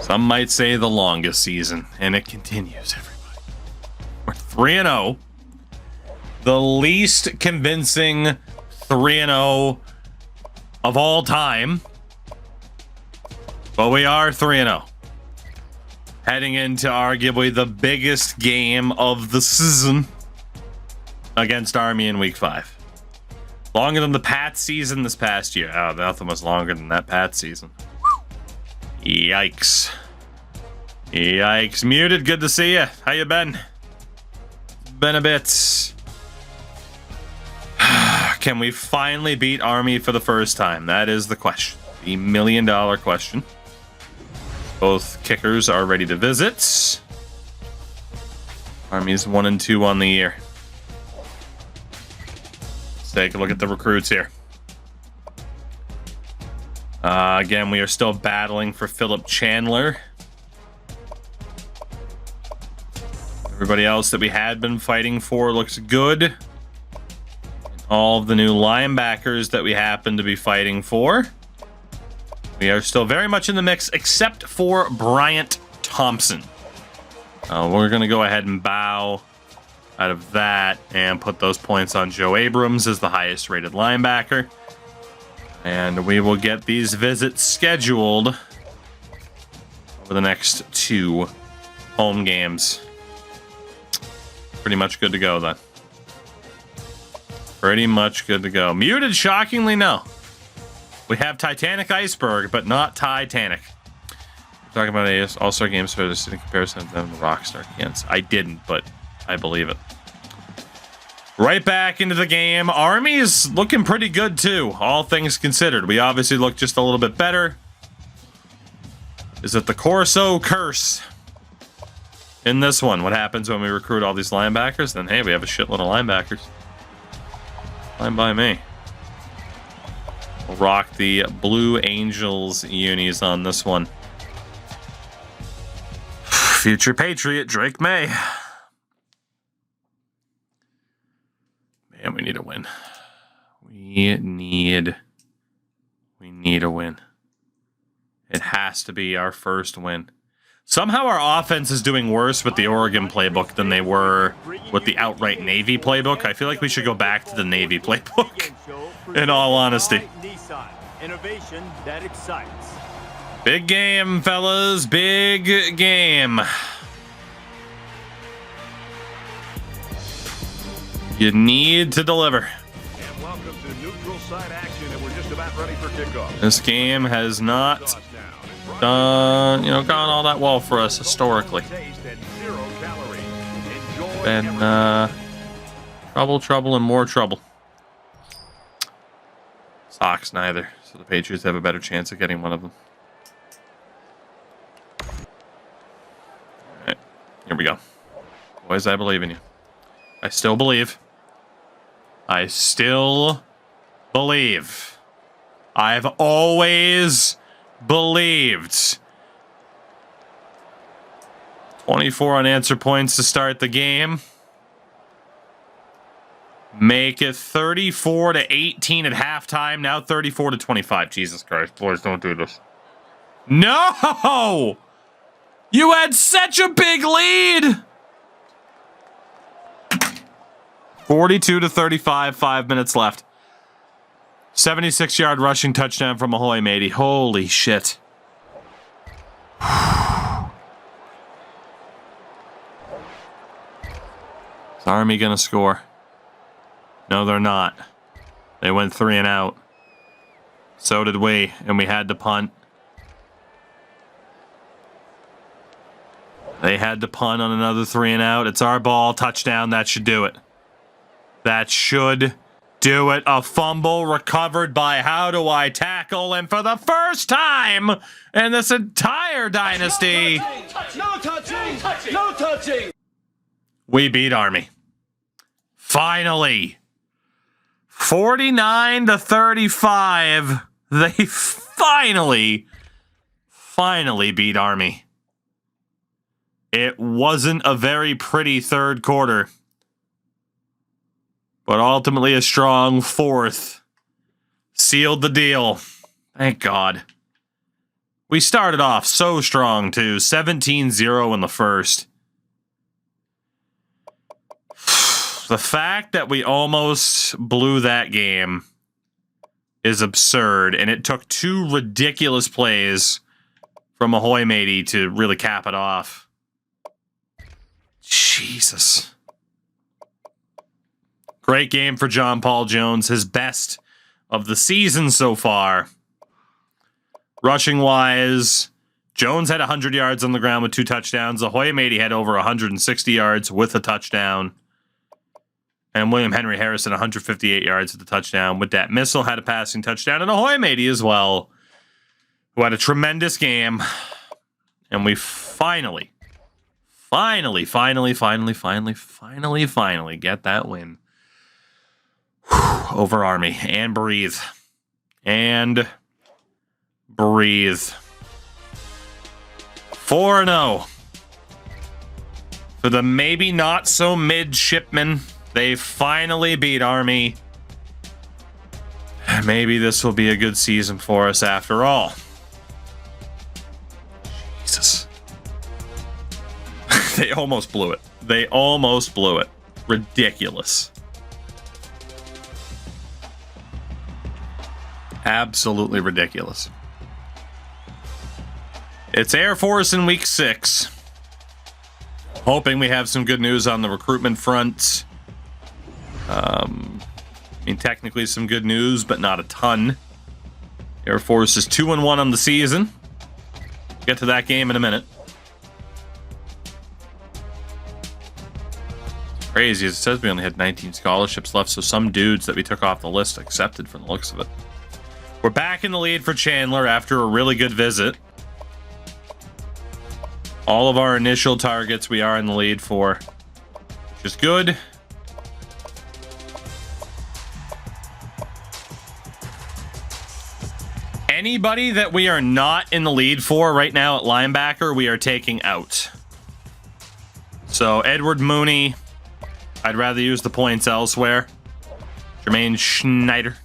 Some might say the longest season, and it continues, everybody. We're 3-0. The least convincing 3-0 of all time. But we are 3-0. Heading into arguably the biggest game of the season against Army in Week 5. Longer than the Pat season this past year. Oh, nothing was longer than that Pat season. Yikes. Yikes. Muted, good to see you. How you been? Been a bit. Can we finally beat Army for the first time? That is the question. The $1 million question. Both kickers are ready to visit. Army's 1-2 on the year. Let's take a look at the recruits here. Again, we are still battling for Philip Chandler. Everybody else that we had been fighting for looks good. All of the new linebackers that we happen to be fighting for. We are still very much in the mix, except for Bryant Thompson. We're going to go ahead and bow out of that and put those points on Joe Abrams as the highest rated linebacker. And we will get these visits scheduled over the next 2 home games. Pretty much good to go, then. Pretty much good to go. Muted, shockingly, no. We have Titanic Iceberg, but not Titanic. We're talking about All-Star games for the in comparison to them, the Rockstar Cans. I didn't, but I believe it. Right back into the game. Army's looking pretty good, too, all things considered. We obviously look just a little bit better. Is it the Corso curse? In this one, what happens when we recruit all these linebackers? Then, hey, we have a shitload of linebackers. Fine by me. We'll rock the Blue Angels unis on this one. Future Patriot, Drake May. Man, we need a win. We need a win. It has to be our first win. Somehow our offense is doing worse with the Oregon playbook than they were with the outright Navy playbook. I feel like we should go back to the Navy playbook, in all honesty. Innovation that excites. Big game, fellas. Big game. You need to deliver. And welcome to neutral side action, and we're just about ready for kickoff. This game has not gone all that well for us historically. Been trouble, and more trouble. Sox neither, so the Patriots have a better chance of getting one of them. All right, here we go. Boys, I believe in you. I still believe. I still believe. I've always believed. 24 unanswered points to start the game. Make it 34-18 at halftime. Now 34-25. Jesus Christ, boys, don't do this. No! You had such a big lead! 42-35, 5 minutes left. 76-yard rushing touchdown from Ahoy Matey. Holy shit. Is Army gonna score? No, they're not. They went 3 and out. So did we, and we had to punt. They had to punt on another 3 and out. It's our ball. Touchdown. That should do it. That should do it. A fumble recovered by How Do I Tackle? And for the first time in this entire dynasty, No touching! No touching! we beat Army. Finally. 49-35. They finally beat Army. It wasn't a very pretty third quarter, but ultimately a strong fourth sealed the deal. Thank God. We started off so strong, too. 17-0 in the first. The fact that we almost blew that game is absurd, and it took 2 ridiculous plays from Ahoy Matey to really cap it off. Jesus. Great game for John Paul Jones, his best of the season so far. Rushing-wise, Jones had 100 yards on the ground with 2 touchdowns. Ahoy Matey had over 160 yards with a touchdown. And William Henry Harrison, 158 yards with a touchdown. With that missile, had a passing touchdown. And Ahoy Matey as well, who had a tremendous game. And we finally get that win. Over Army. And breathe. And breathe. 4-0. For the maybe not so midshipmen, they finally beat Army. Maybe this will be a good season for us after all. Jesus. They almost blew it. They almost blew it. Ridiculous. Absolutely ridiculous. It's Air Force in week 6. Hoping we have some good news on the recruitment front. I mean, technically some good news, but not a ton. Air Force is 2-1 on the season. Get to that game in a minute. It's crazy. As it says, we only had 19 scholarships left, so some dudes that we took off the list accepted from the looks of it. We're back in the lead for Chandler after a really good visit. All of our initial targets we are in the lead for, which is good. Anybody that we are not in the lead for right now at linebacker, we are taking out. So Edward Mooney, I'd rather use the points elsewhere. Jermaine Schneider.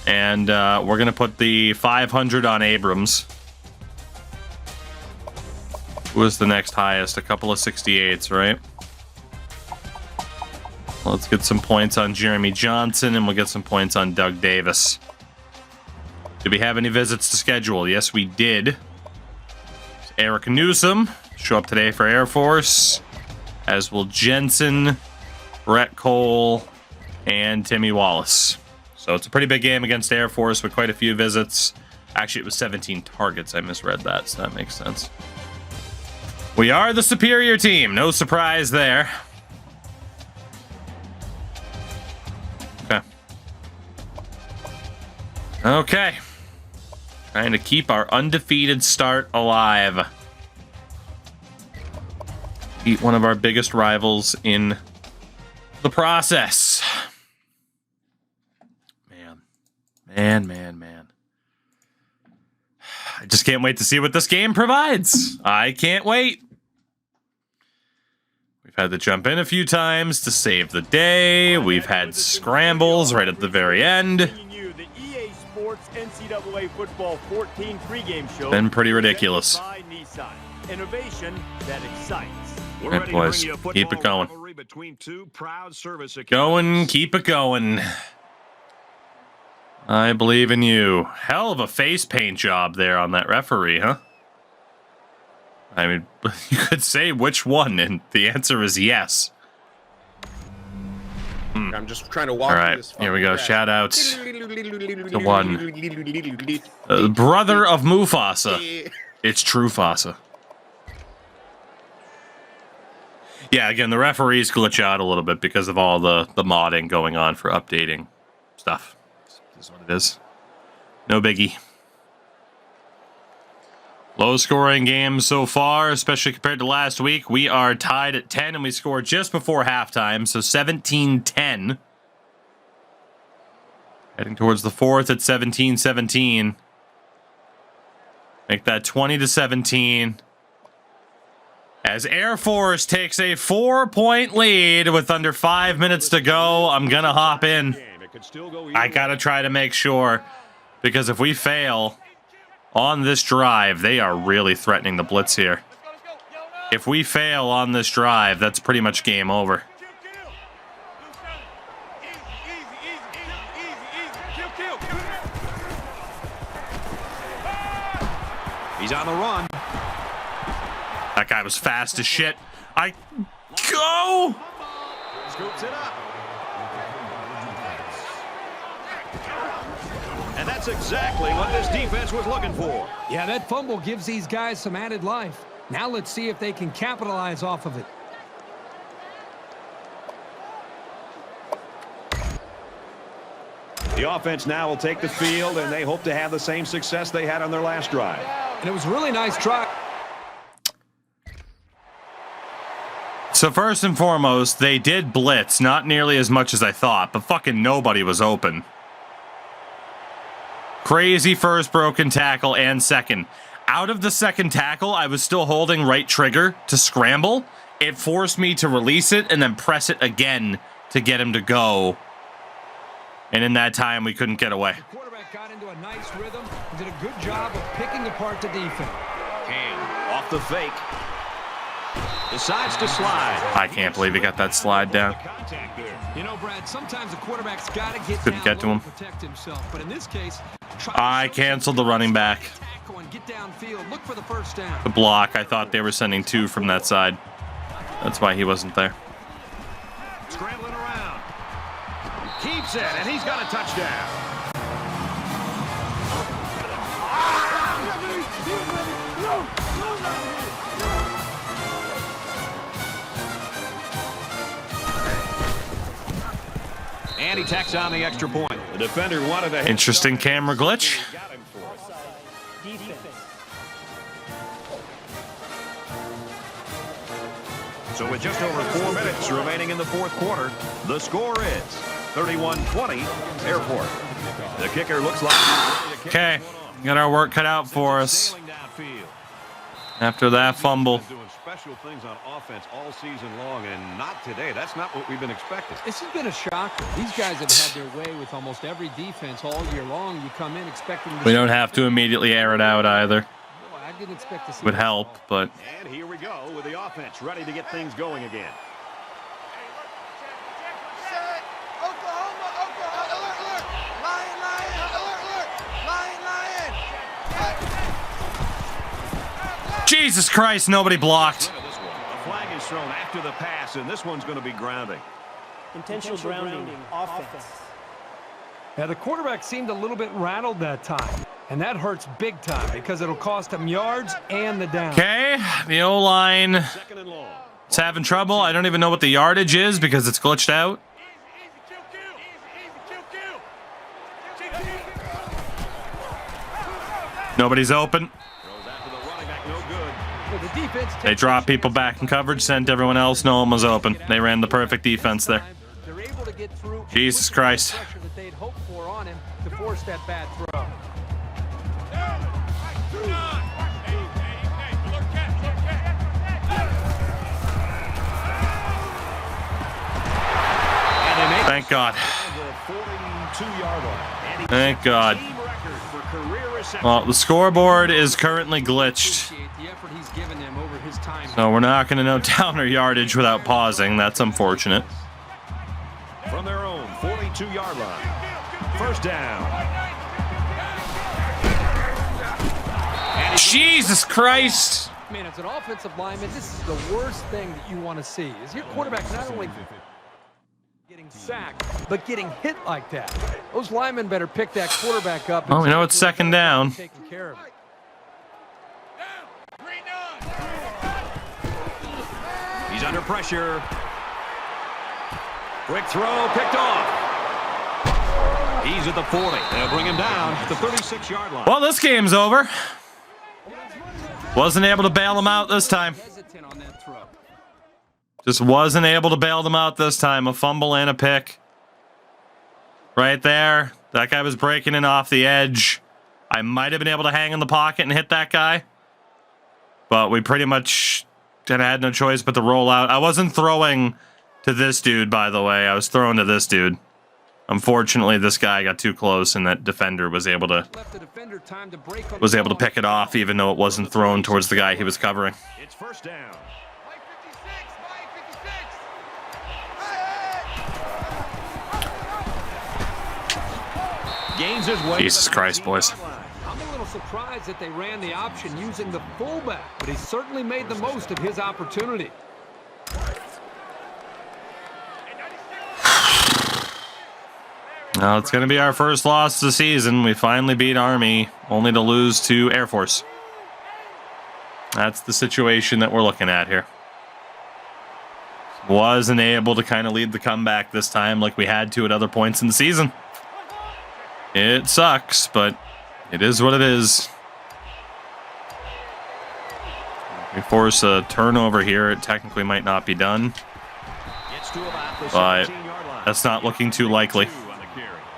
And we're going to put the 500 on Abrams. Who was the next highest? A couple of 68s, right? Let's get some points on Jeremy Johnson, and we'll get some points on Doug Davis. Did we have any visits to schedule? Yes, we did. Eric Newsom show up today for Air Force, as will Jensen, Brett Cole, and Timmy Wallace. So it's a pretty big game against Air Force with quite a few visits. Actually, it was 17 targets. I misread that, so that makes sense. We are the superior team. No surprise there. Okay. Okay. Trying to keep our undefeated start alive. Beat one of our biggest rivals in the process. Man. I just can't wait to see what this game provides. I can't wait. We've had to jump in a few times to save the day. We've had scrambles right at the very end. The EA Sports NCAA Football 14 pregame show. Been pretty ridiculous. Innovation that excites. All right, boys, keep it going. Keep it going. I believe in you. Hell of a face paint job there on that referee, huh? I mean, you could say which one, and the answer is yes. I'm just trying to walk. All right, here we go. Shout outs to one. Brother of Mufasa. It's True Fasa. Yeah, again, the referees glitch out a little bit because of all the modding going on for updating stuff. This is what it is. No biggie. Low scoring game so far, especially compared to last week. We are tied at 10, and we scored just before halftime, so 17-10. Heading towards the fourth at 17-17. Make that 20-17. As Air Force takes a 4-point lead with under 5 minutes to go, I'm going to hop in. I got to try to make sure, because if we fail, on this drive, they are really threatening the blitz here. If we fail on this drive, that's pretty much game over. He's on the run. That guy was fast as shit. Go! Scoops it up. And that's exactly what this defense was looking for. Yeah, that fumble gives these guys some added life. Now let's see if they can capitalize off of it. The offense now will take the field, and they hope to have the same success they had on their last drive. And it was a really nice try. So first and foremost, they did blitz, not nearly as much as I thought, but fucking nobody was open. Crazy first broken tackle and second. Out of the second tackle, I was still holding right trigger to scramble. It forced me to release it and then press it again to get him to go. And in that time, we couldn't get away. The quarterback got into a nice rhythm and did a good job of picking apart the defense. Cam off the fake. Decides to slide. I can't believe he got that slide down. You know, Brad, sometimes a quarterback's got to get Couldn't down get to him. low and protect himself. But in this case, I canceled the running back. Get downfield, look for the first down. The block, I thought they were sending two from that side. That's why he wasn't there. Scrambling around. Keeps it, and he's got a touchdown. And he tacks on the extra point. The defender wanted to... Interesting camera glitch. So with just over 4 minutes remaining in the fourth quarter, the score is 31-20 Airport. The kicker looks like... Okay, got our work cut out for us. After that fumble. Doing special things on offense all season long, and not today. That's not what we've been expecting. This has been a shocker. These guys have had their way with almost every defense all year long. You come in expecting... We don't have to immediately air it out either. Boy, I didn't expect to see Would help, but... And here we go with the offense ready to get things going again. Jesus Christ, nobody blocked. A flag is thrown after the pass, and this one's going to be grounding. Intentional grounding, offense. Yeah, the quarterback seemed a little bit rattled that time, and that hurts big time because it'll cost him yards and the down. Okay, the O-line Second and long. is having trouble. I don't even know what the yardage is because it's glitched out. Nobody's open. Throws after the running back, no good. So the defense They dropped people back in coverage, sent everyone else. No one was open. They ran the perfect defense there. They're able to get through Jesus Christ. pressure that they'd hoped for on him to force that bad throw. Thank God. 42-yard line. Thank God. Team record for career receptions. Well, the scoreboard is currently glitched. Appreciate the effort he's given them over his time. So we're not going to note down our yardage without pausing. That's unfortunate. From their own 42-yard line. First down. Jesus Christ. Man, as an offensive lineman, this is the worst thing that you want to see. Is your quarterback not only getting sacked, but getting hit like that? Those linemen better pick that quarterback up. Well, we know it's second down. Taking care of it. He's under pressure. Quick throw, picked off. He's at the 40. They'll bring him down at the 36-yard line. Well, this game's over. Wasn't able to bail them out this time. Hesitant on that throw. Just wasn't able to bail them out this time. A fumble and a pick. Right there. That guy was breaking in off the edge. I might have been able to hang in the pocket and hit that guy. But we pretty much had no choice but to roll out. I wasn't throwing to this dude, by the way. I was throwing to this dude. Unfortunately, this guy got too close, and that defender was able to pick it off, even though it wasn't thrown towards the guy he was covering. It's first down. Gains his way. Jesus Christ, boys. I'm a little surprised that they ran the option using the fullback, but he certainly made the most of his opportunity. Now it's going to be our first loss of the season. We finally beat Army, only to lose to Air Force. That's the situation that we're looking at here. Wasn't able to kind of lead the comeback this time like we had to at other points in the season. It sucks, but it is what it is. We force a turnover here. It technically might not be done, but that's not looking too likely.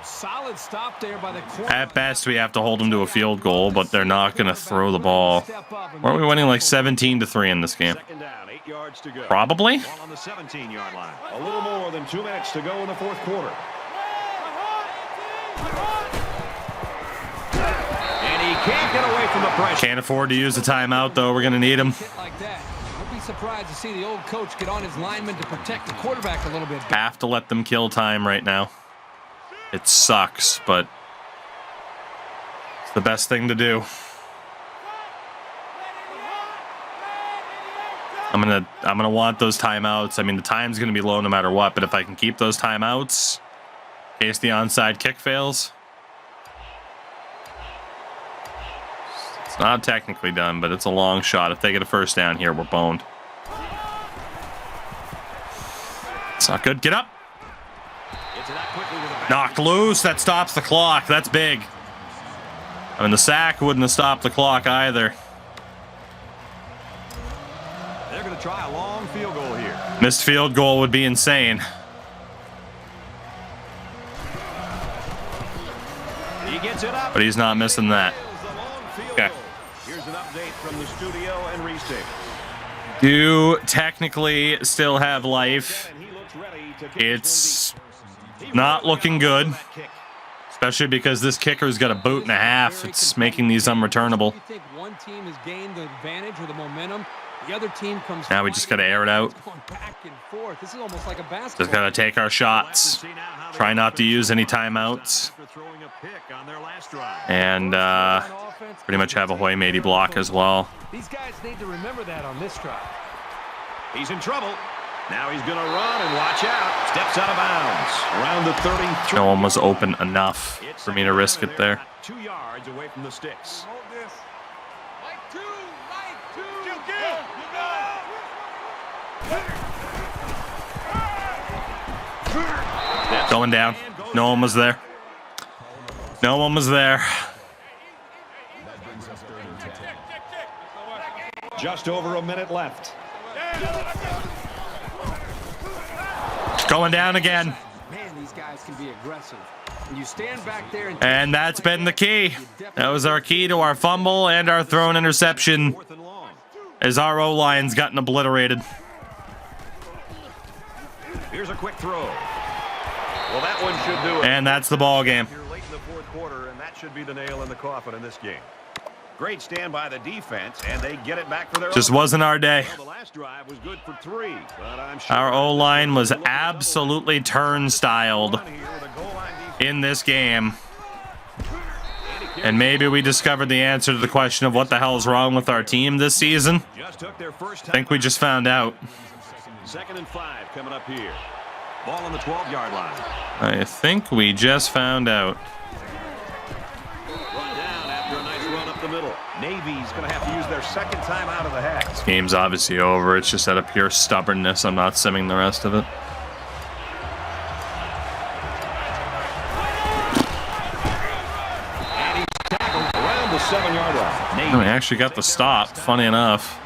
Solid stop there by the corner. At best, we have to hold them to a field goal, but they're not going to throw the ball. Weren't we winning like 17-3 in this game? Probably. Ball on the 17-yard line. A little more than 2 minutes to go in the fourth quarter. And he can't get away from the pressure. Can't afford to use a timeout, though. We're going to need him. Don't be surprised to see the old coach get on his linemen to protect the quarterback a little bit. Have to let them kill time right now. It sucks, but it's the best thing to do. I'm gonna want those timeouts. I mean, the time's gonna be low no matter what, but if I can keep those timeouts in case the onside kick fails. It's not technically done, but it's a long shot. If they get a first down here, we're boned. It's not good. Get up. Knocked loose. That stops the clock. That's big. I mean, the sack wouldn't have stopped the clock either. They're going to try a long field goal here. Missed field goal would be insane. He gets it up. But he's not missing that. Okay. Here's an update from the studio and restate. Do technically still have life. It's not looking good, especially because this kicker's got a boot and a half. It's making these unreturnable. Now we just got to air it out. Just got to take our shots. Try not to use any timeouts. And pretty much have a Hoy-Matey block as well. These guys need to remember that on this drive. He's in trouble. Now he's going to run and watch out. Steps out of bounds. Around the 33. No one was open enough for me to risk it there. 2 yards away from the sticks. Going down. No one was there. No one was there. Just over a minute left. Going down again. Man, these guys can be aggressive. When you stand back there and that's been the key. That was our key to our fumble and our thrown interception as our O-line's gotten obliterated. Here's a quick throw. Well, that one should do it. And that's the ball game. You're late in the fourth quarter, and that should be the nail in the coffin in this game. Great stand by the defense, and they get it back for their Just wasn't our day. Well, the last drive was good for 3, but I'm sure our O-line was absolutely turnstyled in this game. And maybe we discovered the answer to the question of what the hell is wrong with our team this season. I think we just found out. 2nd and 5 coming up here. Ball on the 12-yard line. I think we just found out. Run down after a nice run up the middle. Navy's going to have to use their 2nd time out of the half. This game's obviously over. It's just out of pure stubbornness. I'm not simming the rest of it. And he's tackled around the 7-yard line. Oh, he actually got the stop, funny enough.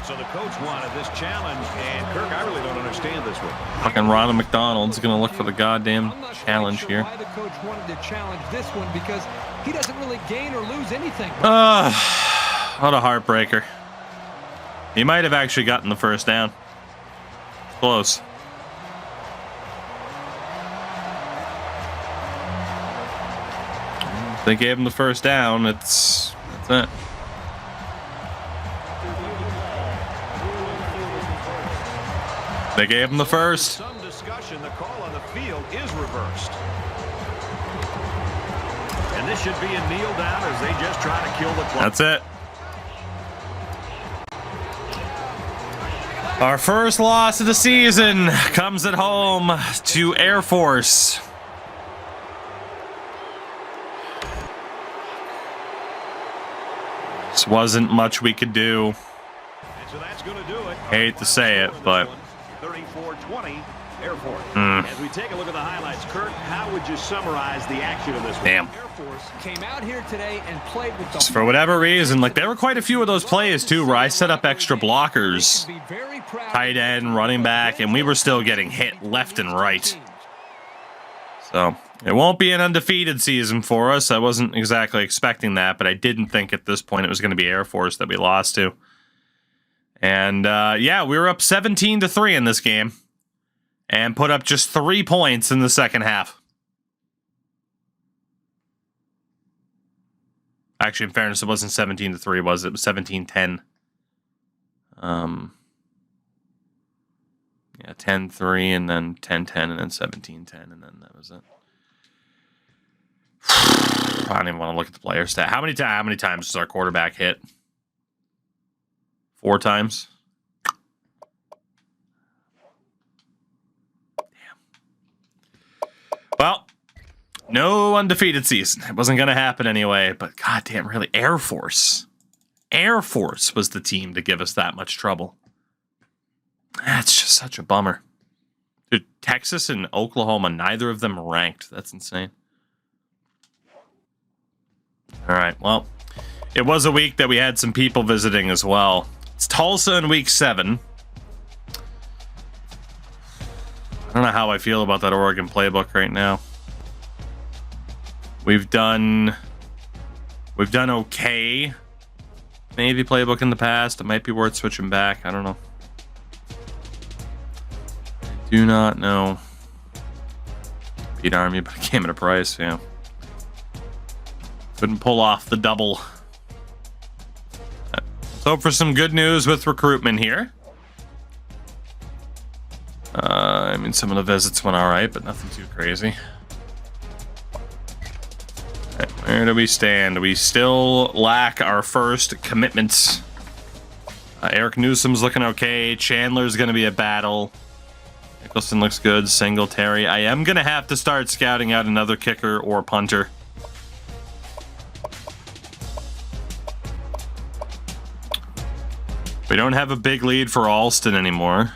So the coach wanted this challenge, and Kirk, I really don't understand this one. Fucking Ronald McDonald's gonna look for the goddamn challenge here. Why the coach wanted to challenge this one, because he doesn't really gain or lose anything. What a heartbreaker. He might have actually gotten the first down. Close. They gave him the first down. That's it. They gave him the first. Some discussion, the call on the field is reversed. And this should be a kneel down as they just try to kill the clock. That's it. Our first loss of the season comes at home to Air Force. This wasn't much we could do. And so that's going to do it. Hate to say it, but 34-20 Air Force. As we take a look at the highlights, Kurt, how would you summarize the action of this one? damn. Air Force came out here today and played with the Just for whatever reason, like there were quite a few of those plays too where I set up extra blockers, Be very proud tight end, running back, and we were still getting hit left and right. So it won't be an undefeated season for us. I wasn't exactly expecting that, but I didn't think at this point it was going to be Air Force that we lost to. And yeah, we were up 17-3 in this game and put up just 3 points in the second half. Actually, in fairness, it wasn't 17-3, was it? It was 17-10. Yeah, 10-3 and then 10-10 and then 17-10 and then that was it. I don't even want to look at the player stat. How many times does our quarterback hit? 4 times. Damn. Well, no undefeated season. It wasn't going to happen anyway, but goddamn, really, Air Force. Air Force was the team to give us that much trouble. That's just such a bummer. Dude, Texas and Oklahoma, neither of them ranked. That's insane. All right, well, it was a week that we had some people visiting as well. It's Tulsa in week 7. I don't know how I feel about that Oregon playbook right now. We've done okay. Maybe playbook in the past. It might be worth switching back. I don't know. I do not know. Beat Army, but it came at a price, yeah. Couldn't pull off the double. Let's hope for some good news with recruitment here. I mean, some of the visits went all right, but nothing too crazy. All right, where do we stand? We still lack our first commitments. Eric Newsom's looking okay. Chandler's going to be a battle. Nicholson looks good. Singletary. I am going to have to start scouting out another kicker or punter. We don't have a big lead for Alston anymore.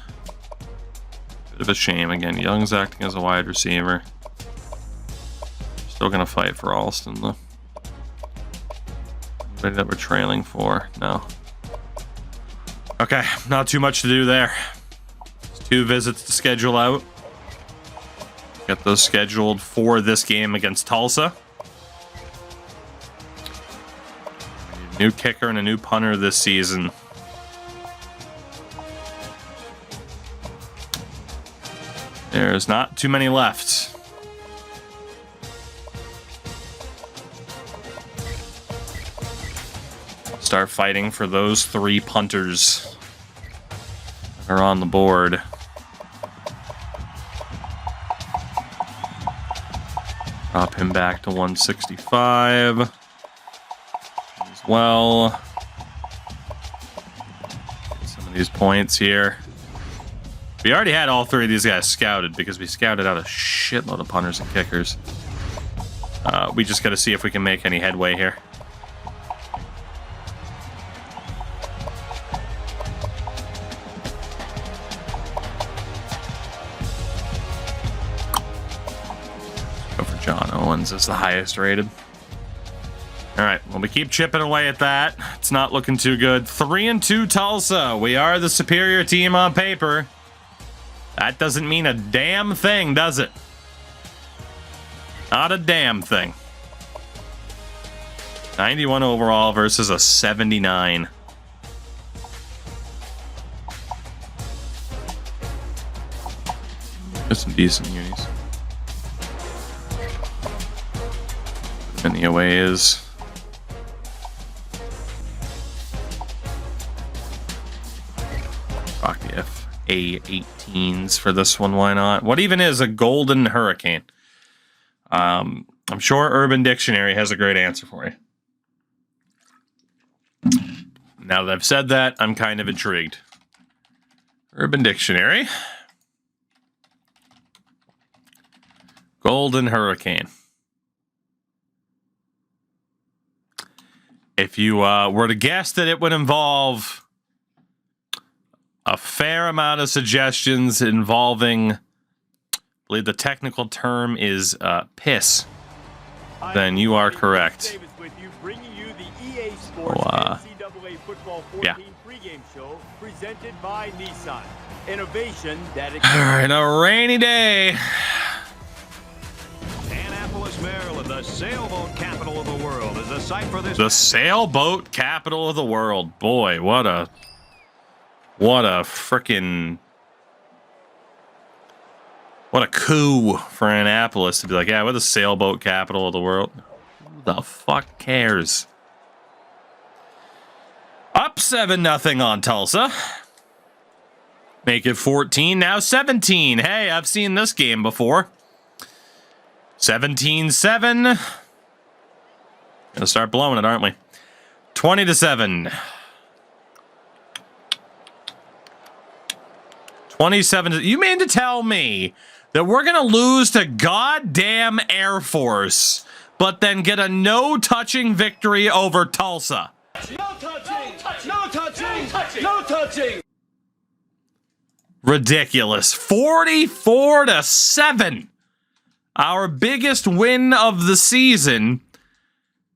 Bit of a shame. Again, Young's acting as a wide receiver. Still going to fight for Alston, though. Anybody that we're trailing for? No. Okay, not too much to do there. Just 2 visits to schedule out. Get those scheduled for this game against Tulsa. New kicker and a new punter this season. There's not too many left. Start fighting for those 3 punters that are on the board. Drop him back to 165 as well. Get some of these points here. We already had all 3 of these guys scouted because we scouted out a shitload of punters and kickers. We just got to see if we can make any headway here. Go for John Owens as the highest rated. All right, well, we keep chipping away at that. It's not looking too good. 3-2 Tulsa. We are the superior team on paper. That doesn't mean a damn thing, does it? Not a damn thing. 91 overall versus a 79. There's some decent unis. NIOJs. Rock the FA18s for this one, why not? What even is a golden hurricane? I'm sure Urban Dictionary has a great answer for you. Now that I've said that, I'm kind of intrigued. Urban Dictionary. Golden hurricane. If you were to guess that it would involve a fair amount of suggestions involving, I believe the technical term is piss, then you are correct. Yeah. Show presented by Nissan. Innovation that All right, a rainy day. Annapolis, Maryland, the sailboat capital of the world, is the site for this. The sailboat capital of the world. Boy, what a freaking, what a coup for Annapolis to be like, yeah, we're the sailboat capital of the world. Who the fuck cares? Up 7-0 on Tulsa. Make it 14, now 17. Hey, I've seen this game before. 17-7. Gonna start blowing it, aren't we? 20-7. 27. You mean to tell me that we're gonna lose to goddamn Air Force, but then get a no-touching victory over Tulsa? no touching, no touching, no touching. Ridiculous. 44-7. Our biggest win of the season.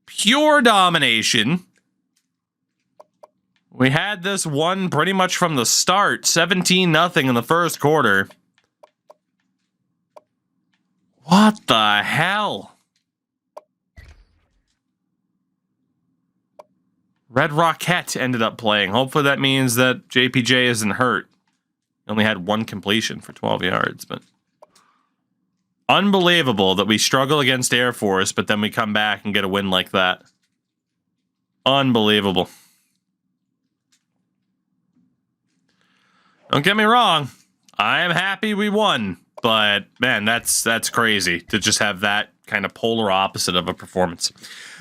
Pure domination. We had this one pretty much from the start. 17-0 in the first quarter. What the hell? Red Rocket ended up playing. Hopefully that means that JPJ isn't hurt. He only had one completion for 12 yards, but unbelievable that we struggle against Air Force, but then we come back and get a win like that. Unbelievable. Don't get me wrong. I am happy we won, but man, that's crazy to just have that kind of polar opposite of a performance.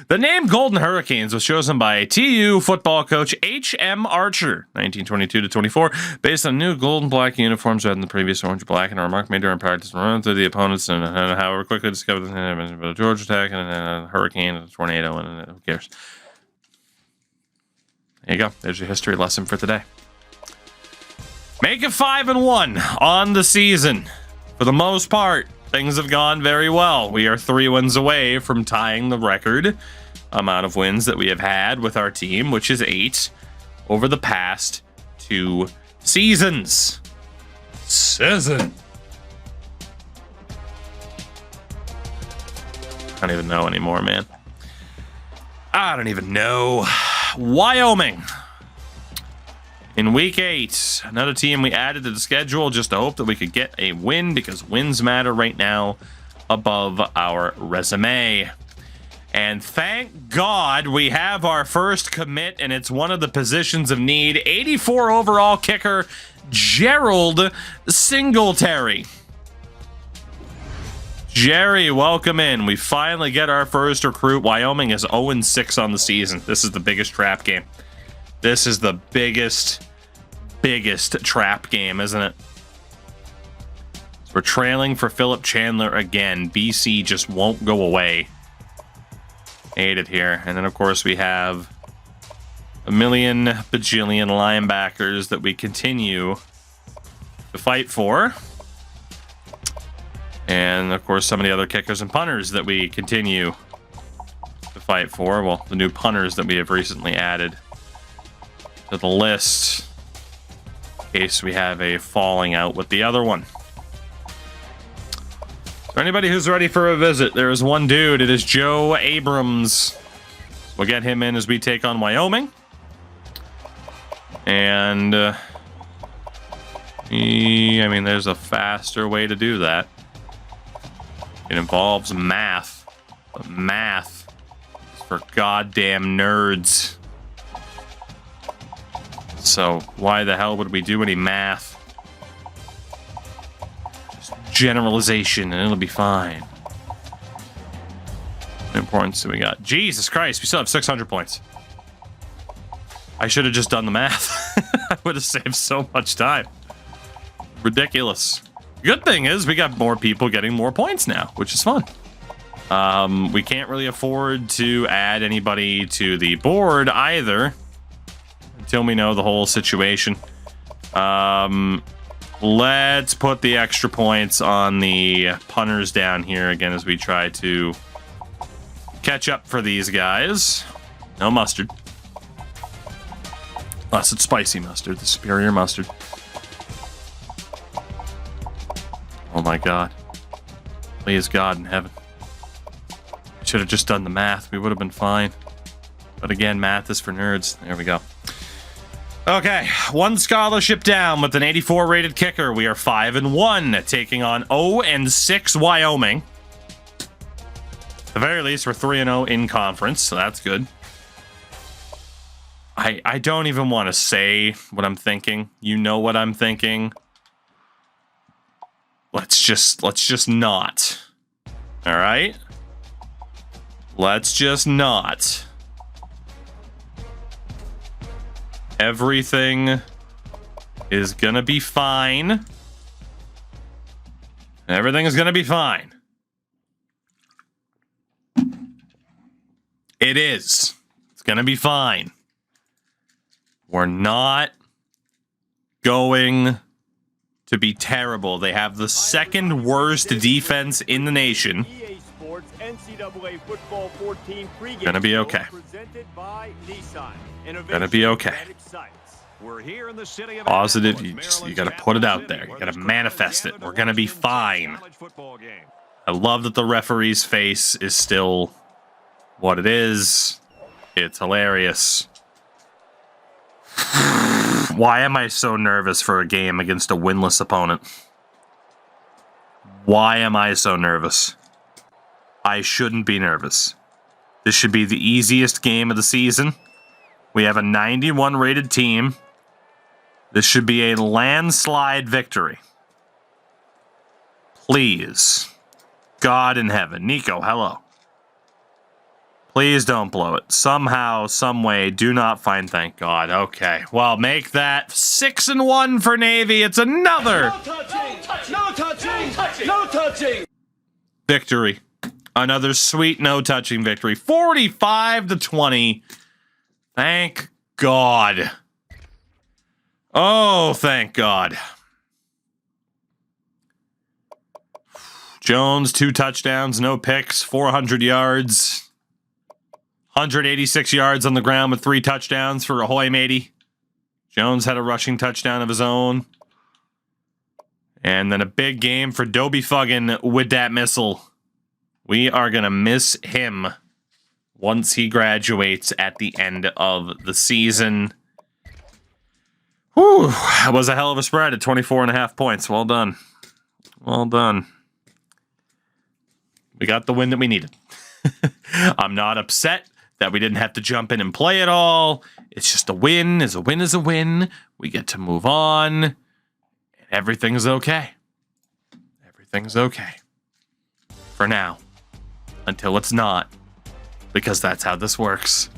The name Golden Hurricanes was chosen by TU football coach H.M. Archer, 1922-24, based on new gold and black uniforms rather than the previous orange and black, and a remark made during practice run through the opponents, and however quickly discovered the Georgia attack and a hurricane and a tornado, and who cares? There you go. There's your history lesson for today. Make it 5-1 on the season. For the most part, things have gone very well. We are 3 wins away from tying the record amount of wins that we have had with our team, which is 8 over the past 2 seasons. I don't even know anymore, man. I don't even know. Wyoming. In week 8, another team we added to the schedule just to hope that we could get a win, because wins matter right now above our resume. And thank God we have our first commit, and it's one of the positions of need. 84 overall kicker, Gerald Singletary. Jerry, welcome in. We finally get our first recruit. Wyoming is 0-6 on the season. This is the biggest trap game. This is the biggest trap game, isn't it? We're trailing for Philip Chandler again. BC just won't go away. Ate it here. And then, of course, we have a million bajillion linebackers that we continue to fight for. And, of course, some of the other kickers and punters that we continue to fight for. Well, the new punters that we have recently added to the list, in case we have a falling out with the other one. For anybody who's ready for a visit, there is one dude. It is Joe Abrams. We'll get him in as we take on Wyoming. And, I mean, there's a faster way to do that. It involves math. But math for goddamn nerds. So why the hell would we do any math? Just generalization and it'll be fine. What importance do we got? Jesus Christ, we still have 600 points. I should have just done the math. I would have saved so much time. Ridiculous. Good thing is we got more people getting more points now, which is fun. We can't really afford to add anybody to the board either until we know the whole situation. Let's put the extra points on the punters down here again as we try to catch up for these guys. No mustard. Unless it's spicy mustard, the superior mustard. Oh my God. Please God in heaven. Should have just done the math. We would have been fine. But again, math is for nerds. There we go. Okay, 1 scholarship down with an 84 rated kicker. We are 5-1, taking on 0-6 Wyoming. At the very least, we're 3-0 in conference, so that's good. I don't even want to say what I'm thinking. You know what I'm thinking. Let's just not. All right? Let's just not. Everything is gonna be fine. Everything is gonna be fine. It is. It's gonna be fine. We're not going to be terrible. They have the second worst defense in the nation. EA Sports NCAA Football 14 pregame Gonna be okay. presented by Nissan. Gonna be okay. We're here in the city of Positive. Annapolis, You gotta Maryland's put it capital out there. city, You where gotta this manifest it. Colorado We're gonna be Rapids fine. college football game. I love that the referee's face is still what it is. It's hilarious. Why am I so nervous for a game against a winless opponent? Why am I so nervous? I shouldn't be nervous. This should be the easiest game of the season. We have a 91 rated team. This should be a landslide victory. Please. God in heaven. Nico, hello. Please don't blow it. Somehow, some way, do not find thank God. Okay. Well, make that 6-1 for Navy. It's another No touching! No touching! No touching! victory. Another sweet no touching victory. 45-20. Thank God. Oh, thank God. Jones, 2 touchdowns, no picks, 400 yards. 186 yards on the ground with 3 touchdowns for Ahoy matey. Jones had a rushing touchdown of his own. And then a big game for Dobie Fuggin with that missile. We are going to miss him once he graduates at the end of the season. Whew, that was a hell of a spread at 24.5 points. Well done. Well done. We got the win that we needed. I'm not upset that we didn't have to jump in and play at all. It's just a win is a win is a win. We get to move on. And everything's okay. Everything's okay. For now. Until it's not. Because that's how this works.